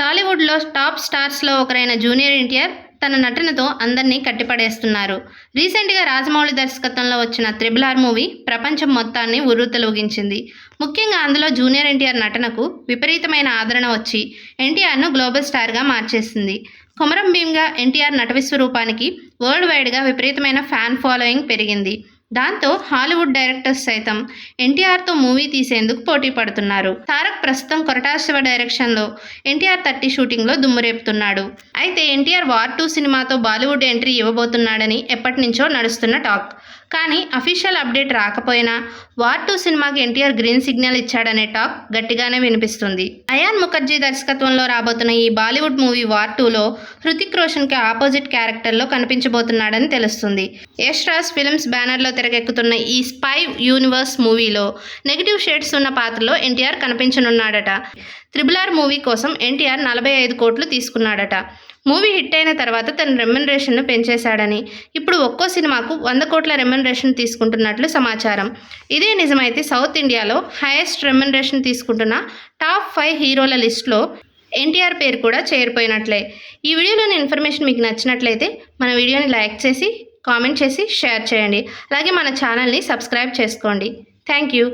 టాలీవుడ్లో టాప్ స్టార్స్లో ఒకరైన జూనియర్ ఎన్టీఆర్ తన నటనతో అందరినీ కట్టిపడేస్తున్నారు. రీసెంట్గా రాజమౌళి దర్శకత్వంలో వచ్చిన త్రిబుల్ ఆర్ మూవీ ప్రపంచం మొత్తాన్ని ఉర్రూతలూగించింది. ముఖ్యంగా అందులో జూనియర్ ఎన్టీఆర్ నటనకు విపరీతమైన ఆదరణ వచ్చి ఎన్టీఆర్ను గ్లోబల్ స్టార్గా మార్చేసింది. కొమరం భీమ్గా ఎన్టీఆర్ నట విశ్వరూపానికి వరల్డ్ వైడ్గా విపరీతమైన ఫ్యాన్ ఫాలోయింగ్ పెరిగింది. దాంతో హాలీవుడ్ డైరెక్టర్స్ సైతం ఎన్టీఆర్తో మూవీ తీసేందుకు పోటీ పడుతున్నారు. తారక్ ప్రస్తుతం కొరటాల శివ డైరెక్షన్లో ఎన్టీఆర్ 30 షూటింగ్లో దుమ్మురేపుతున్నాడు. అయితే ఎన్టీఆర్ వార్ 2 సినిమాతో బాలీవుడ్ ఎంట్రీ ఇవ్వబోతున్నాడని ఎప్పటినుంచో నడుస్తున్న టాక్. కానీ అఫీషియల్ అప్డేట్ రాకపోయినా వార్ 2 సినిమాకి ఎన్టీఆర్ గ్రీన్ సిగ్నల్ ఇచ్చాడనే టాక్ గట్టిగానే వినిపిస్తుంది. అయాన్ ముఖర్జీ దర్శకత్వంలో రాబోతున్న ఈ బాలీవుడ్ మూవీ వార్ 2లో హృతిక్ రోషన్కి ఆపోజిట్ క్యారెక్టర్లో కనిపించబోతున్నాడని తెలుస్తుంది. యష్ రాజ్ ఫిల్మ్స్ బ్యానర్లో తెరకెక్కుతున్న ఈ స్పై యూనివర్స్ మూవీలో నెగిటివ్ షేడ్స్ ఉన్న పాత్రలో ఎన్టీఆర్ కనిపించనున్నాడట. త్రిబుల్ ఆర్ మూవీ కోసం ఎన్టీఆర్ 45 కోట్లు తీసుకున్నాడట. మూవీ హిట్ అయిన తర్వాత తన రెమ్యునరేషన్ను పెంచేశాడని, ఇప్పుడు ఒక్కో సినిమాకు 100 కోట్ల రెమ్యునరేషన్ తీసుకుంటున్నట్లు సమాచారం. ఇదే నిజమైతే సౌత్ ఇండియాలో హైయెస్ట్ రెమ్యునరేషన్ తీసుకుంటున్న టాప్ 5 హీరోల లిస్టులో ఎన్టీఆర్ పేరు కూడా చేరిపోయినట్లే. ఈ వీడియోలోని ఇన్ఫర్మేషన్ మీకు నచ్చినట్లయితే మన వీడియోని లైక్ చేసి, కామెంట్ చేసి, షేర్ చేయండి. అలాగే మన ఛానల్ని సబ్స్క్రైబ్ చేసుకోండి. Thank you.